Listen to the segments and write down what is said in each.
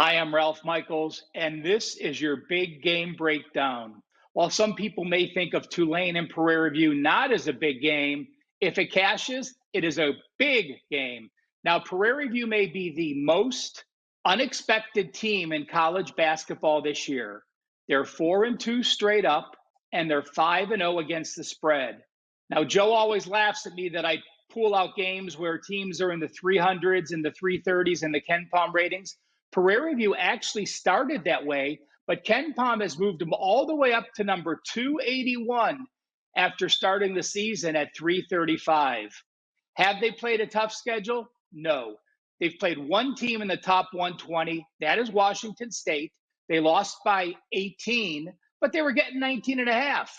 Hi, I'm Ralph Michaels, and this is your big game breakdown. While some people may think of Tulane and Prairie View not as a big game, if it cashes, it is a big game. Now, Prairie View may be the most unexpected team in college basketball this year. They're 4-2 straight up, and they're 5-0 against the spread. Now, Joe always laughs at me that I pull out games where teams are in the 300s and the 330s and the Ken Palm ratings. Prairie View actually started that way, but Ken Palm has moved them all the way up to number 281 after starting the season at 335. Have they played a tough schedule? No. They've played one team in the top 120. That is Washington State. They lost by 18, but they were getting 19 and a half.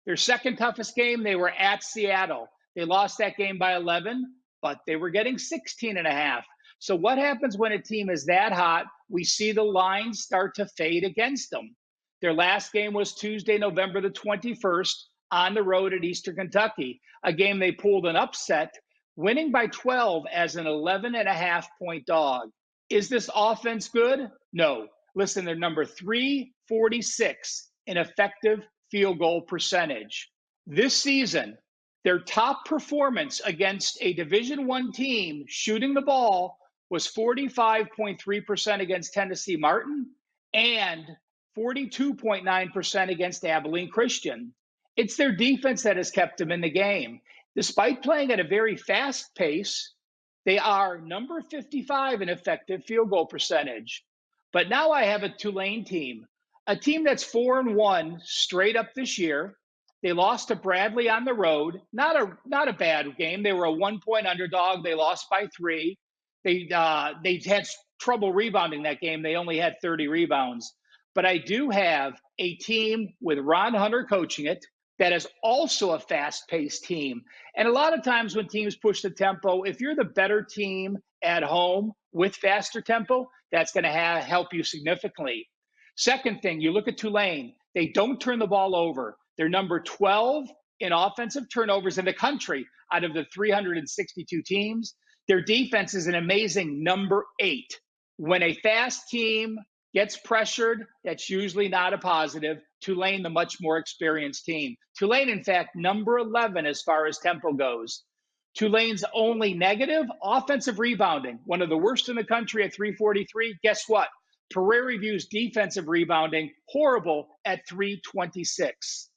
Their second toughest game, they were at Seattle. They lost that game by 11, but they were getting 16 and a half. So what happens when a team is that hot? We see the lines start to fade against them. Their last game was Tuesday, November the 21st, on the road at Eastern Kentucky, a game they pulled an upset, winning by 12 as an 11.5-point dog. Is this offense good? No. Listen, they're number 346 in effective field goal percentage. This season, their top performance against a Division I team shooting the ball was 45.3% against Tennessee Martin and 42.9% against Abilene Christian. It's their defense that has kept them in the game. Despite playing at a very fast pace, they are number 55 in effective field goal percentage. But now I have a Tulane team, a team that's 4-1 straight up this year. They lost to Bradley on the road. Not a bad game. They were a 1-point underdog. They lost by 3. They had trouble rebounding that game. They only had 30 rebounds. But I do have a team with Ron Hunter coaching it that is also a fast-paced team. And a lot of times when teams push the tempo, if you're the better team at home with faster tempo, that's going to help you significantly. Second thing, you look at Tulane. They don't turn the ball over. They're number 12 in offensive turnovers in the country out of the 362 teams. Their defense is an amazing number 8. When a fast team gets pressured, that's usually not a positive. Tulane, the much more experienced team. Tulane, in fact, number 11 as far as tempo goes. Tulane's only negative, offensive rebounding, one of the worst in the country at 343. Guess what? Prairie View's defensive rebounding, horrible at 326.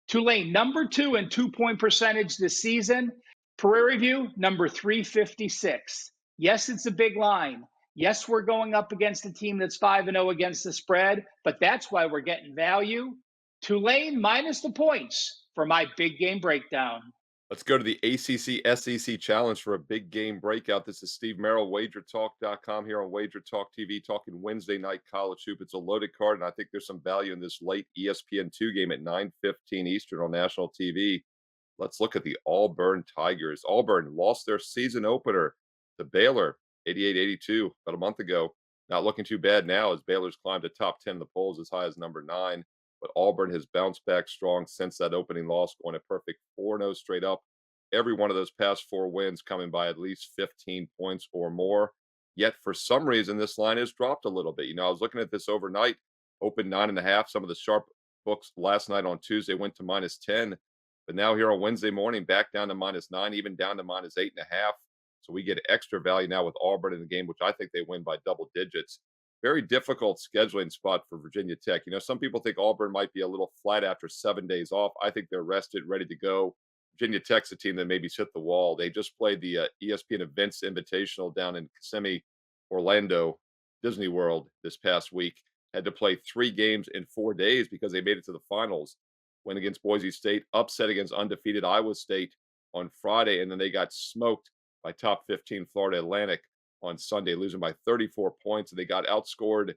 Tulane, number 2 in 2-point percentage this season. Prairie View, number 356. Yes, it's a big line. Yes, we're going up against a team that's 5-0 against the spread, but that's why we're getting value. Tulane minus the points for my big game breakdown. Let's go to the ACC SEC Challenge for a big game breakout. This is Steve Merril, WagerTalk.com here on WagerTalk TV, talking Wednesday night college hoop. It's a loaded card, and I think there's some value in this late ESPN2 game at 9:15 Eastern on national TV. Let's look at the Auburn Tigers. Auburn lost their season opener to Baylor, 88-82, about a month ago. Not looking too bad now as Baylor's climbed to top 10 in the polls as high as number 9. But Auburn has bounced back strong since that opening loss, going a perfect 4-0 straight up. Every one of those past 4 wins coming by at least 15 points or more. Yet for some reason, this line has dropped a little bit. I was looking at this overnight, opened 9.5. Some of the sharp books last night on Tuesday went to -10. But now here on Wednesday morning, back down to -9, even down to -8.5. So we get extra value now with Auburn in the game, which I think they win by double digits. Very difficult scheduling spot for Virginia Tech. Some people think Auburn might be a little flat after 7 days off. I think they're rested, ready to go. Virginia Tech's a team that maybe hit the wall. They just played the ESPN Events Invitational down in Kissimmee, Orlando, Disney World this past week. Had to play 3 games in 4 days because they made it to the finals. Win against Boise State, upset against undefeated Iowa State on Friday, and then they got smoked by top 15 Florida Atlantic on Sunday, losing by 34 points, and they got outscored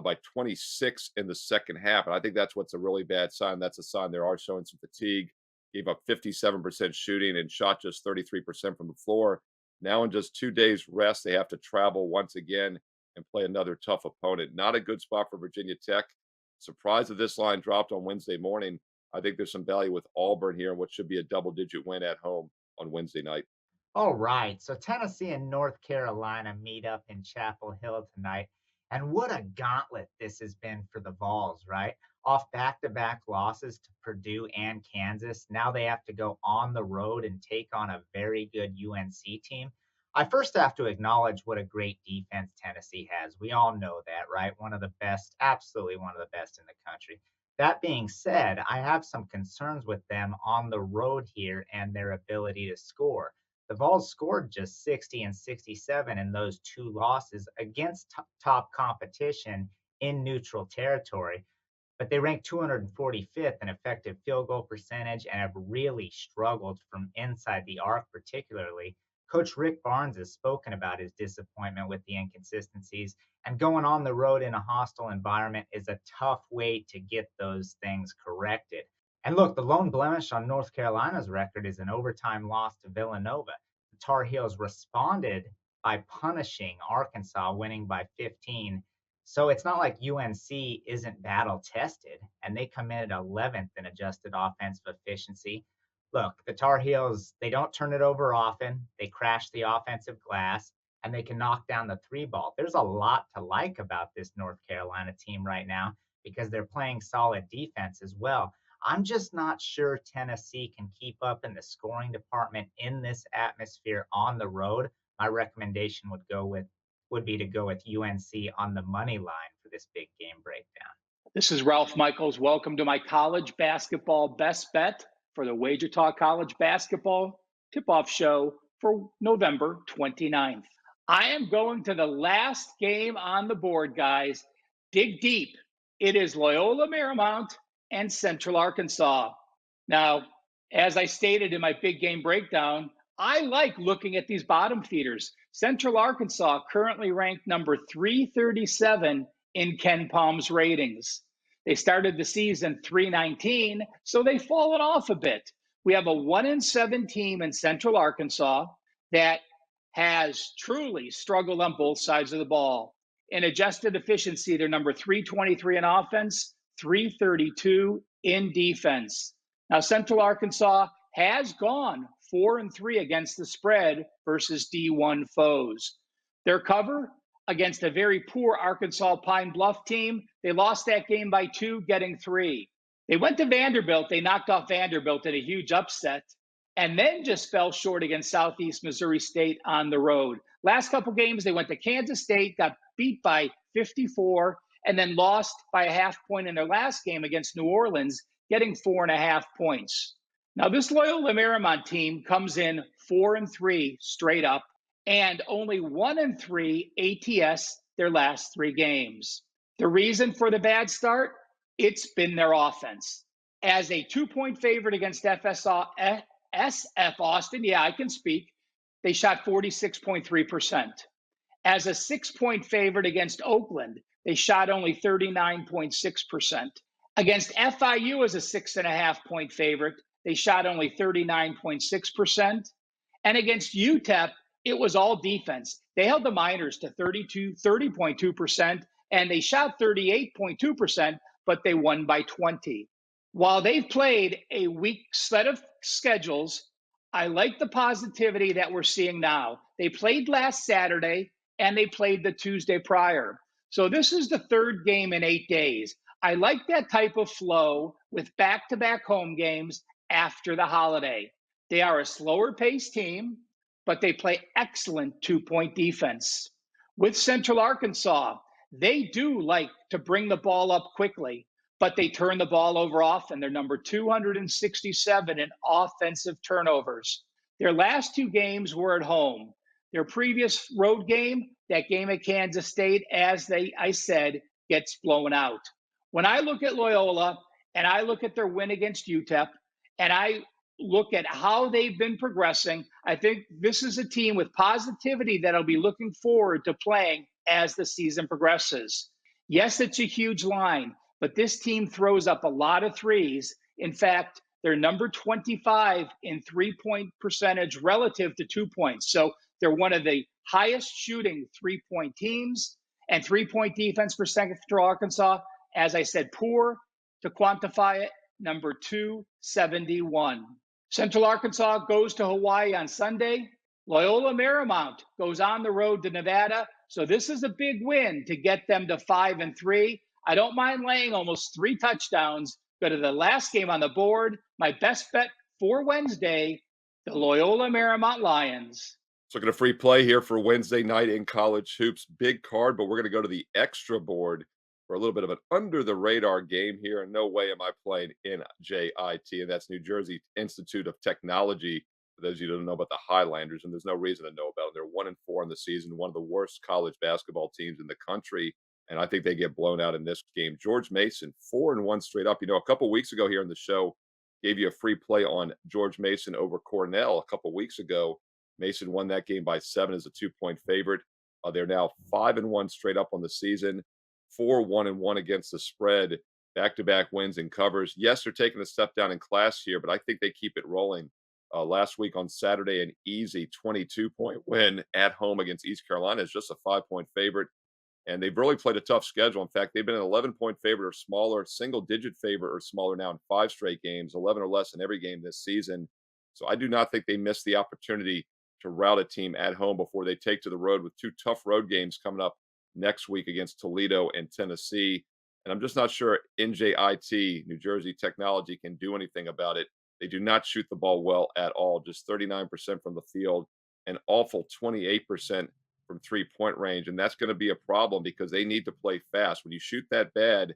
by 26 in the second half. And I think that's what's a really bad sign. That's a sign they are showing some fatigue. Gave up 57% shooting and shot just 33% from the floor. Now in just 2 days rest, they have to travel once again and play another tough opponent. Not a good spot for Virginia Tech. Surprised that this line dropped on Wednesday morning. I think there's some value with Auburn here, and what should be a double-digit win at home on Wednesday night. All right. So Tennessee and North Carolina meet up in Chapel Hill tonight. And what a gauntlet this has been for the Vols, right? Off back to back losses to Purdue and Kansas. Now they have to go on the road and take on a very good UNC team. I first have to acknowledge what a great defense Tennessee has. We all know that, right? One of the best, absolutely one of the best in the country. That being said, I have some concerns with them on the road here and their ability to score. The Vols scored just 60 and 67 in those two losses against top competition in neutral territory, but they ranked 245th in effective field goal percentage and have really struggled from inside the arc, particularly. Coach Rick Barnes has spoken about his disappointment with the inconsistencies, and going on the road in a hostile environment is a tough way to get those things corrected. And look, the lone blemish on North Carolina's record is an overtime loss to Villanova. The Tar Heels responded by punishing Arkansas, winning by 15. So it's not like UNC isn't battle tested, and they come in at 11th in adjusted offensive efficiency. Look, the Tar Heels, they don't turn it over often. They crash the offensive glass, and they can knock down the three ball. There's a lot to like about this North Carolina team right now because they're playing solid defense as well. I'm just not sure Tennessee can keep up in the scoring department in this atmosphere on the road. My recommendation would be to go with UNC on the money line for this big game breakdown. This is Ralph Michaels. Welcome to my college basketball best bet for the Wager Talk College Basketball Tip-Off Show for November 29th. I am going to the last game on the board, guys. Dig deep. It is Loyola Marymount and Central Arkansas. Now, as I stated in my big game breakdown, I like looking at these bottom feeders. Central Arkansas currently ranked number 337 in Ken Palm's ratings. They started the season 319, so they've fallen off a bit. We have a 1-7 team in Central Arkansas that has truly struggled on both sides of the ball. In adjusted efficiency, they're number 323 in offense, 332 in defense. Now, Central Arkansas has gone 4-3 against the spread versus D1 foes. Their cover against a very poor Arkansas Pine Bluff team, they lost that game by 2, getting 3. They went to Vanderbilt. They knocked off Vanderbilt in a huge upset, and then just fell short against Southeast Missouri State on the road. Last couple games, they went to Kansas State, got beat by 54, and then lost by a half point in their last game against New Orleans, getting 4.5 points. Now, this Loyola Marymount team comes in 4-3 straight up, and only 1-3 ATS their last 3 games. The reason for the bad start? It's been their offense. As a 2-point favorite against SF Austin, yeah, I can speak, they shot 46.3%. As a 6-point favorite against Oakland, they shot only 39.6%. Against FIU as a 6.5-point favorite, they shot only 39.6%. And against UTEP, it was all defense. They held the Miners to 30.2%, and they shot 38.2%, but they won by 20. While they've played a weak set of schedules, I like the positivity that we're seeing now. They played last Saturday, and they played the Tuesday prior. So this is the 3rd game in 8 days. I like that type of flow with back-to-back home games after the holiday. They are a slower paced team, but they play excellent 2-point defense. With Central Arkansas, they do like to bring the ball up quickly, but they turn the ball over often. They're number 267 in offensive turnovers. Their last 2 games were at home. Their previous road game, that game at Kansas State, as I said, gets blown out. When I look at Loyola and I look at their win against UTEP and I look at how they've been progressing, I think this is a team with positivity that I'll be looking forward to playing as the season progresses. Yes, it's a huge line, but this team throws up a lot of threes. In fact, they're number 25 in 3-point percentage relative to 2 points. So they're one of the highest shooting 3-point teams, and 3-point defense percentage for Arkansas, as I said, poor to quantify it, number 271. Central Arkansas goes to Hawaii on Sunday. Loyola Marymount goes on the road to Nevada. So this is a big win to get them to 5-3. I don't mind laying almost 3 touchdowns. Go to the last game on the board. My best bet for Wednesday, the Loyola Marymount Lions. So, looking at a free play here for Wednesday night in college hoops. Big card, but we're going to go to the extra board for a little bit of an under the radar game here. And no way am I playing NJIT, and that's New Jersey Institute of Technology. For those of you who don't know about the Highlanders, and there's no reason to know about them. They're 1-4 in the season, one of the worst college basketball teams in the country. And I think they get blown out in this game. George Mason, 4-1 straight up. A couple weeks ago here in the show, gave you a free play on George Mason over Cornell a couple weeks ago. Mason won that game by 7 as a 2-point favorite. They're now 5-1 straight up on the season, 4-1-1 against the spread, back-to-back wins and covers. Yes, they're taking a step down in class here, but I think they keep it rolling. Last week on Saturday, an easy 22-point win at home against East Carolina is just a 5-point favorite. And they've really played a tough schedule. In fact, they've been an 11-point favorite or smaller, single-digit favorite or smaller now in 5 straight games, 11 or less in every game this season. So I do not think they missed the opportunity to rout a team at home before they take to the road with 2 tough road games coming up next week against Toledo and Tennessee. And I'm just not sure NJIT, New Jersey Technology, can do anything about it. They do not shoot the ball well at all, just 39% from the field, an awful 28% from 3-point range. And that's going to be a problem because they need to play fast. When you shoot that bad,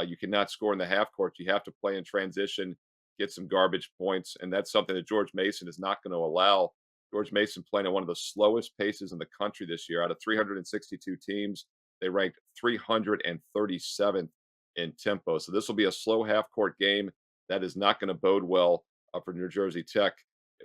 you cannot score in the half court. You have to play in transition, get some garbage points. And that's something that George Mason is not going to allow. George Mason playing at one of the slowest paces in the country this year. Out of 362 teams, they ranked 337th in tempo. So this will be a slow half-court game. That is not going to bode well for New Jersey Tech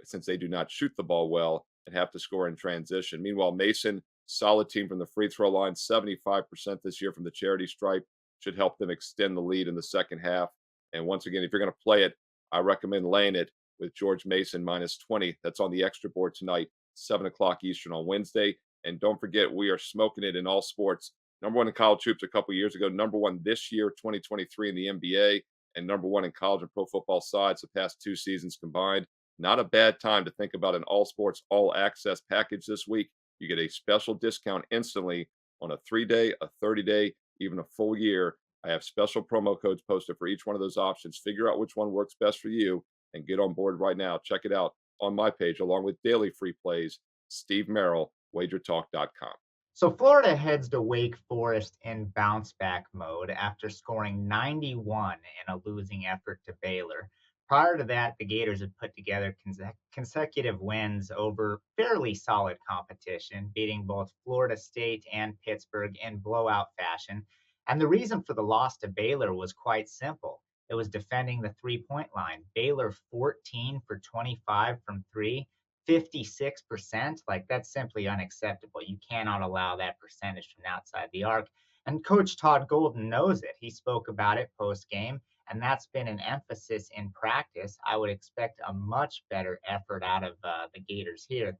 since they do not shoot the ball well and have to score in transition. Meanwhile, Mason, solid team from the free throw line, 75% this year from the charity stripe, should help them extend the lead in the second half. And once again, if you're going to play it, I recommend laying it with George Mason -20. That's on the extra board tonight, 7 o'clock Eastern on Wednesday. And don't forget, we are smoking it in all sports. #1 in college hoops a couple years ago, #1 this year, 2023 in the NBA, and #1 in college and pro football sides the past 2 seasons combined. Not a bad time to think about an all sports, all access package this week. You get a special discount instantly on a 3-day, a 30-day, even a full year. I have special promo codes posted for each one of those options. Figure out which one works best for you and get on board right now. Check it out on my page, along with daily free plays. Steve Merril, WagerTalk.com. So Florida heads to Wake Forest in bounce back mode after scoring 91 in a losing effort to Baylor. Prior to that, the Gators had put together consecutive wins over fairly solid competition, beating both Florida State and Pittsburgh in blowout fashion. And the reason for the loss to Baylor was quite simple. It was defending the 3-point line. Baylor 14 for 25 from 3. 56%, like that's simply unacceptable. You cannot allow that percentage from outside the arc. And Coach Todd Golden knows it. He spoke about it post game, and that's been an emphasis in practice. I would expect a much better effort out of the Gators here.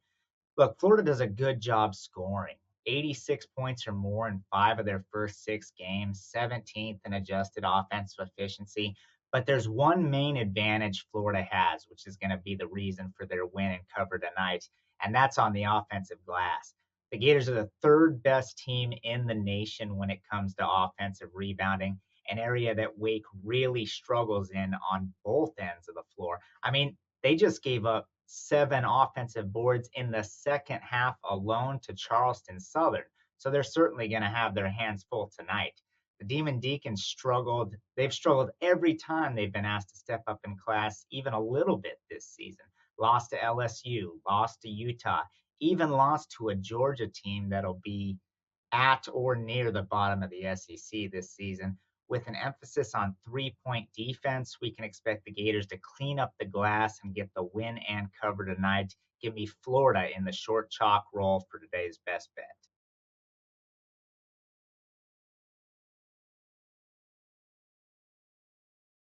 Look, Florida does a good job scoring. 86 points or more in 5 of their first 6 games, 17th in adjusted offensive efficiency. But there's one main advantage Florida has, which is going to be the reason for their win and cover tonight, and that's on the offensive glass. The Gators are the 3rd best team in the nation when it comes to offensive rebounding, an area that Wake really struggles in on both ends of the floor. I mean, they just gave up 7 offensive boards in the second half alone to Charleston Southern, so they're certainly going to have their hands full tonight. The Demon Deacons struggled. They've struggled every time they've been asked to step up in class, even a little bit this season. Lost to LSU, lost to Utah, even lost to a Georgia team that'll be at or near the bottom of the SEC this season. With an emphasis on 3-point defense, we can expect the Gators to clean up the glass and get the win and cover tonight. Give me Florida in the short chalk roll for today's best bet.